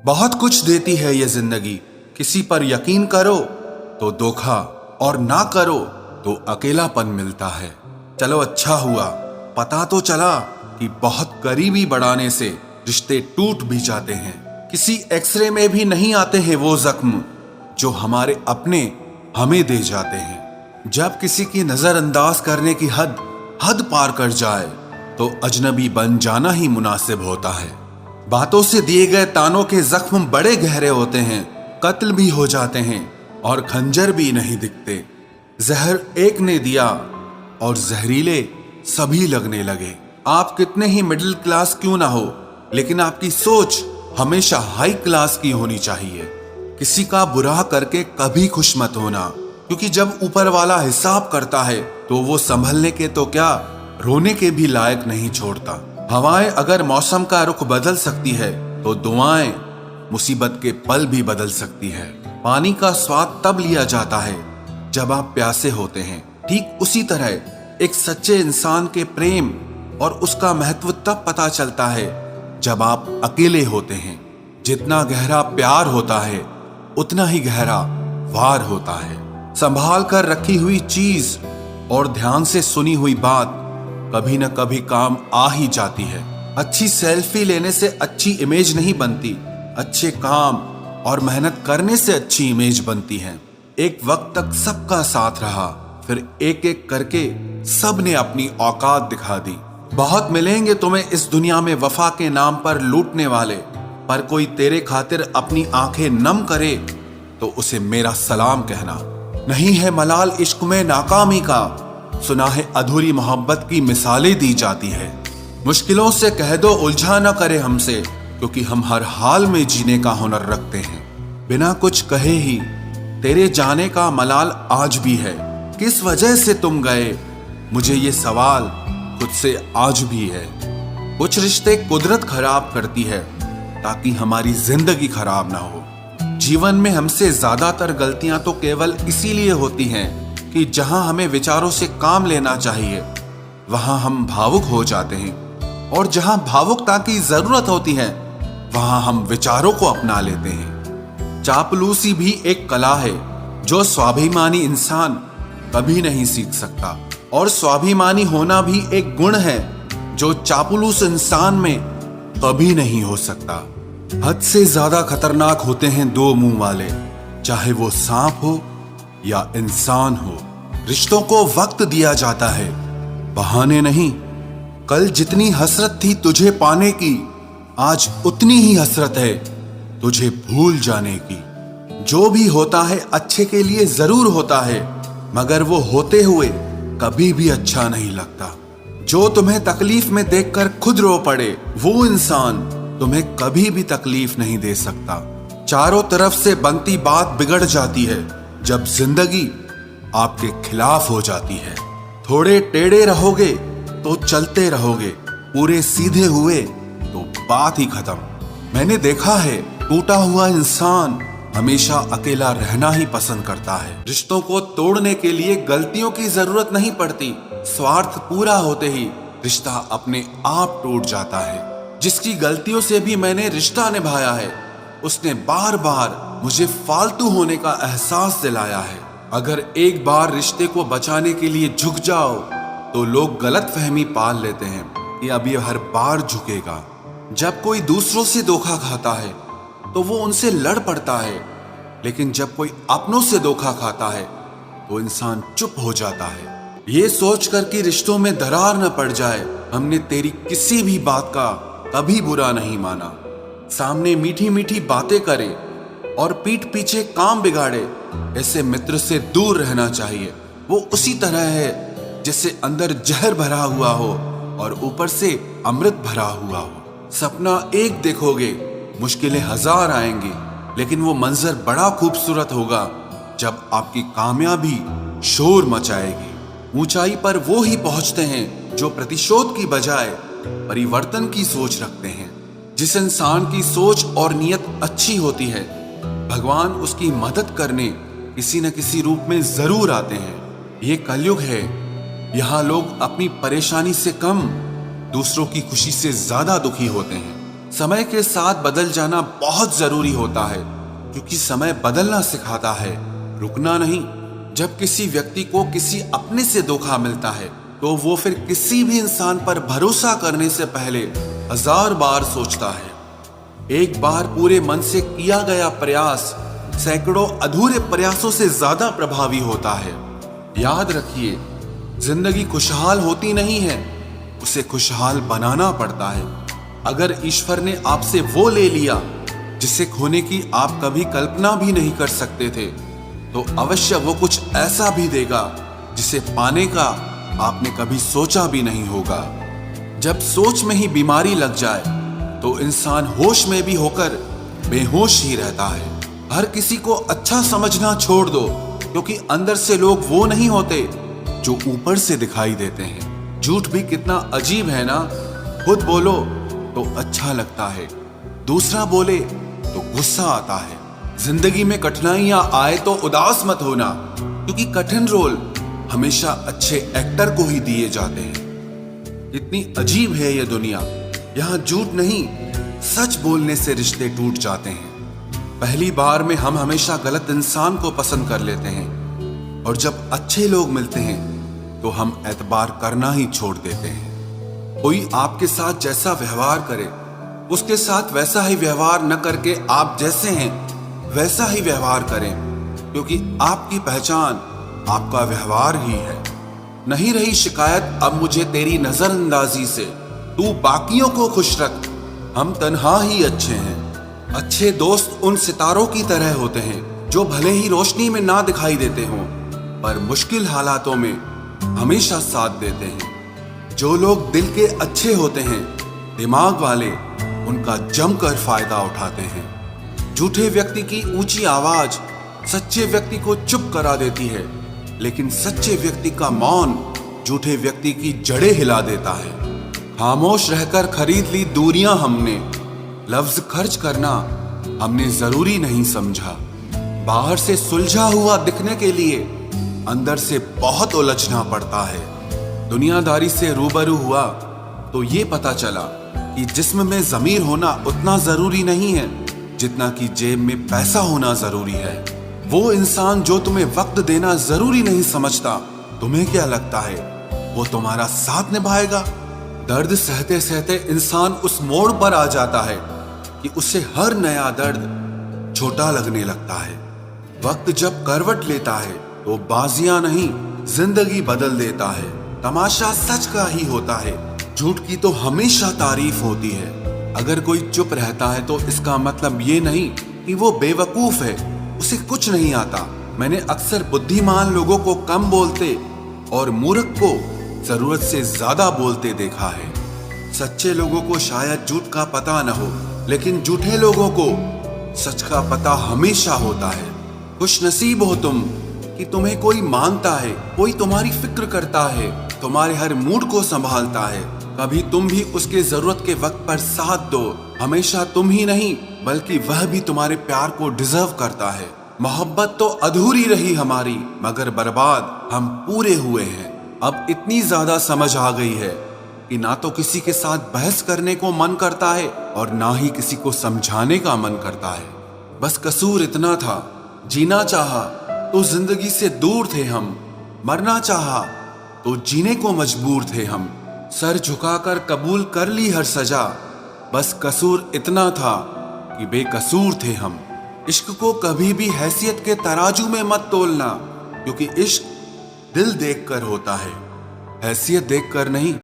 बहुत कुछ देती है ये जिंदगी, किसी पर यकीन करो तो धोखा और ना करो तो अकेलापन मिलता है। चलो अच्छा हुआ पता तो चला कि बहुत करीबी बढ़ाने से रिश्ते टूट भी जाते हैं। किसी एक्सरे में भी नहीं आते हैं वो जख्म जो हमारे अपने हमें दे जाते हैं। जब किसी की नजरअंदाज करने की हद पार कर जाए तो अजनबी बन जाना ही मुनासिब होता है। बातों से दिए गए तानों के जख्म बड़े गहरे होते हैं, कत्ल भी हो जाते हैं और खंजर भी नहीं दिखते। जहर एक ने दिया और जहरीले सभी लगने लगे। आप कितने ही मिडिल क्लास क्यों ना हो, लेकिन आपकी सोच हमेशा हाई क्लास की होनी चाहिए। किसी का बुरा करके कभी खुश मत होना, क्योंकि जब ऊपर वाला हिसाब करता है तो वो संभलने के तो क्या, रोने के भी लायक नहीं छोड़ता। हवाएं अगर मौसम का रुख बदल सकती है तो दुआएं मुसीबत के पल भी बदल सकती है। पानी का स्वाद तब लिया जाता है जब आप प्यासे होते हैं। ठीक उसी तरह एक सच्चे इंसान के प्रेम और उसका महत्व तब पता चलता है जब आप अकेले होते हैं। जितना गहरा प्यार होता है उतना ही गहरा वार होता है। संभाल कर रखी हुई चीज और ध्यान से सुनी हुई बात कभी न कभी काम आ ही जाती है। अच्छी सेल्फी लेने से अच्छी इमेज नहीं बनती, अच्छे काम और मेहनत करने से अच्छी इमेज बनती है। एक वक्त तक सबका साथ रहा, फिर एक एक करके सब ने अपनी औकात दिखा दी। बहुत मिलेंगे तुम्हें इस दुनिया में वफा के नाम पर लूटने वाले, पर कोई तेरे खातिर अपनी आंखें नम करे तो उसे मेरा सलाम कहना। नहीं है मलाल इश्क में नाकामी का, सुना है अधूरी मोहब्बत की मिसालें दी जाती है। मुश्किलों से कह दो उलझा न करे हमसे, क्योंकि हम हर हाल में जीने का हुनर रखते हैं। बिना कुछ कहे ही तेरे जाने का मलाल आज भी है। किस वजह से तुम गए, मुझे ये सवाल खुद से आज भी है। कुछ रिश्ते कुदरत खराब करती है ताकि हमारी जिंदगी खराब ना हो। जीवन में हमसे ज्यादातर गलतियां तो केवल इसीलिए होती हैं कि जहां हमें विचारों से काम लेना चाहिए वहां हम भावुक हो जाते हैं, और जहां भावुकता की जरूरत होती है वहां हम विचारों को अपना लेते हैं। चापलूसी भी एक कला है जो स्वाभिमानी इंसान कभी नहीं सीख सकता, और स्वाभिमानी होना भी एक गुण है जो चापलूस इंसान में कभी नहीं हो सकता। हद से ज्यादा खतरनाक होते हैं दो मुंह वाले, चाहे वो सांप हो या इंसान हो। रिश्तों को वक्त दिया जाता है, बहाने नहीं। कल जितनी हसरत थी तुझे पाने की, आज उतनी ही हसरत है तुझे भूल जाने की। जो भी होता है अच्छे के लिए जरूर होता है, मगर वो होते हुए कभी भी अच्छा नहीं लगता। जो तुम्हें तकलीफ में देखकर खुद रो पड़े, वो इंसान तुम्हें कभी भी तकलीफ नहीं दे सकता। चारों तरफ से बनती बात बिगड़ जाती है जब जिंदगी आपके खिलाफ हो जाती है। थोड़े टेढ़े रहोगे तो चलते रहोगे, पूरे सीधे हुए तो बात ही खत्म। मैंने देखा है टूटा हुआ इंसान हमेशा अकेला रहना ही पसंद करता है। रिश्तों को तोड़ने के लिए गलतियों की जरूरत नहीं पड़ती, स्वार्थ पूरा होते ही रिश्ता अपने आप टूट जाता है। जिसकी गलतियों से भी मैंने रिश्ता निभाया है, उसने बार बार मुझे फालतू होने का एहसास दिलाया है। अगर एक बार रिश्ते को बचाने के लिए झुक जाओ तो लोग गलत फहमी पाल लेते हैं कि अब ये हर बार झुकेगा। जब कोई दूसरों से धोखा खाता है तो वो उनसे लड़ पड़ता है, लेकिन जब कोई अपनों से धोखा खाता है तो इंसान चुप हो जाता है। ये सोचकर कि रिश्तों में दरार न पड़ जाए, हमने तेरी किसी भी बात का कभी बुरा नहीं माना। सामने मीठी मीठी बातें करे और पीठ पीछे काम बिगाड़े, ऐसे मित्र से दूर रहना चाहिए। वो उसी तरह है जैसे अंदर जहर भरा हुआ हो और ऊपर से अमृत भरा हुआ हो। सपना एक देखोगे, मुश्किलें हजार आएंगी, लेकिन वो मंजर बड़ा खूबसूरत होगा जब आपकी कामयाबी शोर मचाएगी। ऊंचाई पर वो ही पहुंचते हैं जो प्रतिशोध की बजाय परिवर्तन की सोच रखते हैं। जिस इंसान की सोच और नियत अच्छी होती है, भगवान उसकी मदद करने किसी न किसी रूप में जरूर आते हैं। ये कलयुग है, यहाँ लोग अपनी परेशानी से कम दूसरों की खुशी से ज्यादा दुखी होते हैं। समय के साथ बदल जाना बहुत जरूरी होता है, क्योंकि समय बदलना सिखाता है, रुकना नहीं। जब किसी व्यक्ति को किसी अपने से धोखा मिलता है तो वो फिर किसी भी इंसान पर भरोसा करने से पहले 1000 बार सोचता है। एक बार पूरे मन से किया गया प्रयास सैकड़ों अधूरे प्रयासों से ज्यादा प्रभावी होता है। याद रखिए, जिंदगी खुशहाल होती नहीं है, उसे खुशहाल बनाना पड़ता है। अगर ईश्वर ने आपसे वो ले लिया जिसे खोने की आप कभी कल्पना भी नहीं कर सकते थे, तो अवश्य वो कुछ ऐसा भी देगा जिसे पाने का आपने कभी सोचा भी नहीं होगा। जब सोच में ही बीमारी लग जाए तो इंसान होश में भी होकर बेहोश ही रहता है। हर किसी को अच्छा समझना छोड़ दो, क्योंकि अंदर से लोग वो नहीं होते जो ऊपर से दिखाई देते हैं। झूठ भी कितना अजीब है ना। खुद बोलो तो अच्छा लगता है, दूसरा बोले तो गुस्सा आता है। जिंदगी में कठिनाइयां आए तो उदास मत होना, क्योंकि कठिन रोल हमेशा अच्छे एक्टर को ही दिए जाते हैं। इतनी अजीब है ये दुनिया, यहाँ झूठ नहीं, सच बोलने से रिश्ते टूट जाते हैं। पहली बार में हम हमेशा गलत इंसान को पसंद कर लेते हैं, और जब अच्छे लोग मिलते हैं तो हम एतबार करना ही छोड़ देते हैं। कोई आपके साथ जैसा व्यवहार करे, उसके साथ वैसा ही व्यवहार न करके आप जैसे हैं वैसा ही व्यवहार करें, क्योंकि आपकी पहचान आपका व्यवहार ही है। नहीं रही शिकायत अब मुझे तेरी नजरअंदाजी से, तू बाकियों को खुश रख, हम तन्हा ही अच्छे हैं। अच्छे दोस्त उन सितारों की तरह होते हैं जो भले ही रोशनी में ना दिखाई देते हों, पर मुश्किल हालातों में हमेशा साथ देते हैं। जो लोग दिल के अच्छे होते हैं, दिमाग वाले, उनका जमकर फायदा उठाते हैं। झूठे व्यक्ति की ऊंची आवाज सच्चे व्यक्ति को चुप करा देती है, लेकिन सच्चे व्यक्ति का मौन झूठे व्यक्ति की जड़ें हिला देता है। खामोश रहकर खरीद ली दूरियां हमने, लफ्ज खर्च करना हमने जरूरी नहीं समझा। बाहर से सुलझा हुआ दिखने के लिए अंदर से बहुत उलझना पड़ता है। दुनियादारी से रूबरू हुआ तो ये पता चला कि जिस्म में ज़मीर होना उतना जरूरी नहीं है जितना कि जेब में पैसा होना जरूरी है। वो इंसान जो तुम्हें वक्त देना जरूरी नहीं समझता, तुम्हें क्या लगता है वो तुम्हारा साथ निभाएगा? दर्द सहते सहते इंसान उस मोड़ पर आ जाता है कि उसे हर नया दर्द छोटा लगने लगता है। वक्त जब करवट लेता है तो बाजियां नहीं, जिंदगी बदल देता है। तमाशा सच का ही होता है, झूठ की तो हमेशा तारीफ होती है। अगर कोई चुप रहता है तो इसका मतलब ये नहीं कि वो बेवकूफ है, उसे कुछ नहीं आता। मैंने अक्सर बुद्धिमान लोगों को कम बोलते और मूर्ख को जरूरत से ज्यादा बोलते देखा है। सच्चे लोगों को शायद झूठ का पता न हो, लेकिन झूठे लोगों को सच का पता हमेशा होता है। खुशनसीब हो तुम कि तुम्हें कोई मानता है, कोई तुम्हारी फिक्र करता है, तुम्हारे हर मूड को संभालता है। कभी तुम भी उसके जरूरत के वक्त पर साथ दो। हमेशा तुम ही नहीं बल्कि वह भी तुम्हारे प्यार को डिजर्व करता है। मोहब्बत तो अधूरी रही हमारी, मगर बर्बाद हम पूरे हुए हैं। अब इतनी ज्यादा समझ आ गई है कि ना तो किसी के साथ बहस करने को मन करता है और ना ही किसी को समझाने का मन करता है। बस कसूर इतना था, जीना चाहा तो जिंदगी से दूर थे हम, मरना चाहा तो जीने को मजबूर थे हम। सर झुकाकर कबूल कर ली हर सजा, बस कसूर इतना था कि बेकसूर थे हम। इश्क को कभी भी हैसियत के तराजू में मत तोलना, क्योंकि इश्क दिल देखकर होता है, हैसियत देखकर नहीं।